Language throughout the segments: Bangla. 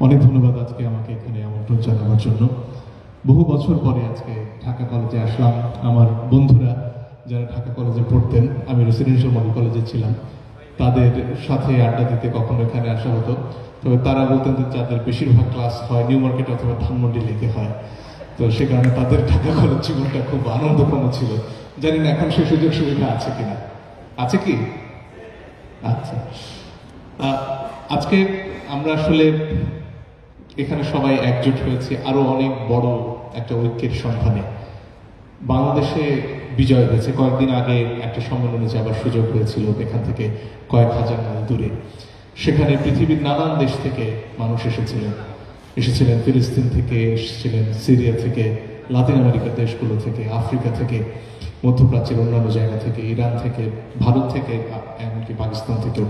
অনেক ধন্যবাদ আজকে আমাকে এখানে আমন্ত্রণ জানানোর জন্য। বহু বছর পরে আজকে ঢাকা কলেজে আসলাম। আমার বন্ধুরা যারা ঢাকা কলেজে পড়তেন, আমি রেসিডেন্সিয়াল মডেল কলেজে ছিলাম, তাদের সাথে আড্ডা দিতে কখনো এখানে আসা হতো। তবে তারা বলতেন যে যাদের বেশিরভাগ ক্লাস হয় নিউ মার্কেট অথবা ধানমন্ডি লেকে হয়, তো সে কারণে তাদের ঢাকা কলেজ জীবনটা খুব আনন্দঘন ছিল। জানি না এখন সে সুযোগ সুবিধা আছে কিনা, আছে কি? আচ্ছা, আজকে আমরা আসলে এখানে সবাই একজোট হয়েছে আরো অনেক বড় একটা ঐক্যের সন্ধানে। বাংলাদেশে বিজয় হয়েছে, কয়েকদিন আগে একটা সম্মেলনে যাবার সুযোগ হয়েছিল এখান থেকে কয়েক হাজার মাইল দূরে। সেখানে পৃথিবীর নানান দেশ থেকে মানুষ এসেছিলেন ফিলিস্তিন থেকে, এসেছিলেন সিরিয়া থেকে, লাতিন আমেরিকার দেশগুলো থেকে, আফ্রিকা থেকে, মধ্যপ্রাচ্যের অন্যান্য জায়গা থেকে, ইরান থেকে, ভারত থেকে, এমনকি পাকিস্তান থেকেও।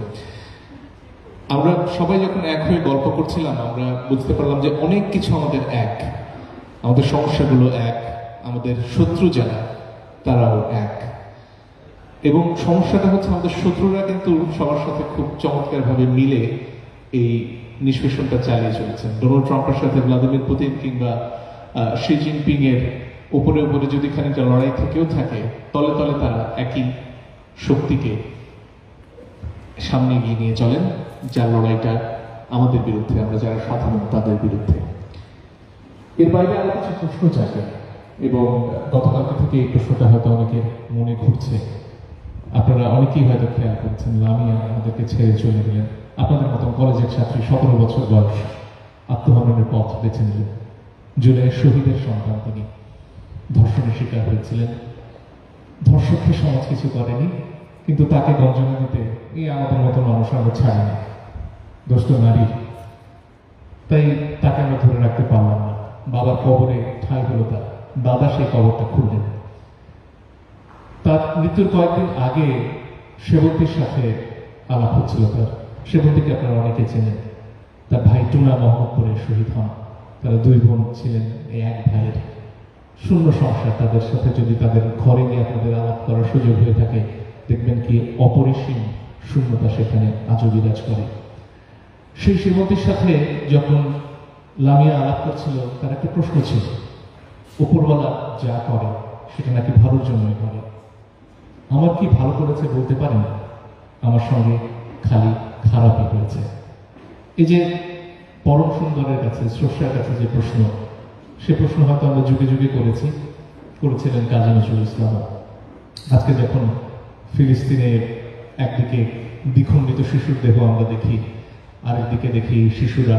আমরা সবাই যখন এক হয়ে গল্প করছিলাম, আমরা বুঝতে পারলাম যে অনেক কিছু আমাদের এক, আমাদের সমস্যাগুলো এক, আমাদের শত্রু যারা তারাও এক। এবং সমস্যাটা হচ্ছে আমাদের শত্রুরা কিন্তু সবার সাথে খুব চমৎকারভাবে মিলে এই নিষ্পেষণটা চালিয়ে চলেছেন। ডোনাল্ড ট্রাম্পের সাথে ভ্লাদিমির পুতিন কিংবা শি জিনপিং এর উপরে উপরে যদি খানিকটা লড়াই থেকেও থাকে, তলে তলে তারা একই শক্তিকে সামনে এগিয়ে নিয়ে চলেন, যার লড়াইটা আমাদের বিরুদ্ধে, আমরা যারা সাধারণ তাদের বিরুদ্ধে। এর বাইরে আরো কিছু প্রশ্ন জাগে, এবং গতকালকে থেকে এই প্রশ্নটা হয়তো অনেকের মনে ঘুরছে। আপনারা অনেকেই হয়তো খেয়াল করছেন, লামিয়া আমাদেরকে ছেড়ে চলে গেলেন। আপনাদের মতন কলেজের ছাত্রী, 17 বছর বয়স, আত্মহননের পথ বেছে নিলেন। জুলাই শহীদের সন্তান তিনি, ধর্ষণের শিকার হয়েছিলেন। ধর্ষককে সমাজ কিছু করেনি, কিন্তু তাকে গঞ্জনা দিতে এই আমাদের মতো মানুষ আমরা ছাড়ি না, দোষ তো নারী। তাই তাকে আমরা ধরে রাখতে পারলাম না। বাবার কবরে ঠাঁই হলো তার, দাদা সেই কবরটা খুললেন। তার মৃত্যুর কয়েকদিন আগে সেবন্তীর সাথে আলাপ হচ্ছিল তার। সেবন্তীকে আপনারা অনেকে চেনেন। তার ভাই টুনা মোহাম্মদপুরে শহীদ হন। তারা 2 বোন ছিলেন, এই এক ভাইয়ের। শূন্য সংসার। তাদের সাথে যদি তাদের ঘরে গিয়ে আপনাদের আলাপ করার সুযোগ হয়ে থাকে, দেখবেন কি অপরিসীম শূন্যতা সেখানে আজও বিরাজ করে। সেই সেবন্তীর সাথে যখন লামিয়া আলাপ করছিল, তার একটা প্রশ্ন ছিল, উপরওয়ালা যা করে সেটা নাকি ভালোর জন্যই করে। আমার কি ভালো করেছে বলতে পারেন? আমার সঙ্গে খালি খারাপই করেছে। এই যে পরম সুন্দরের কাছে, স্রষ্টার কাছে যে প্রশ্ন, সে প্রশ্ন হয়তো আমরা যুগে যুগে করেছিলেন কাজী নজরুল ইসলাম। আজকে যখন ফিলিস্তিনের একদিকে দ্বিখণ্ডিত শিশুর দেহ আমরা দেখি, আরেকদিকে দেখি শিশুরা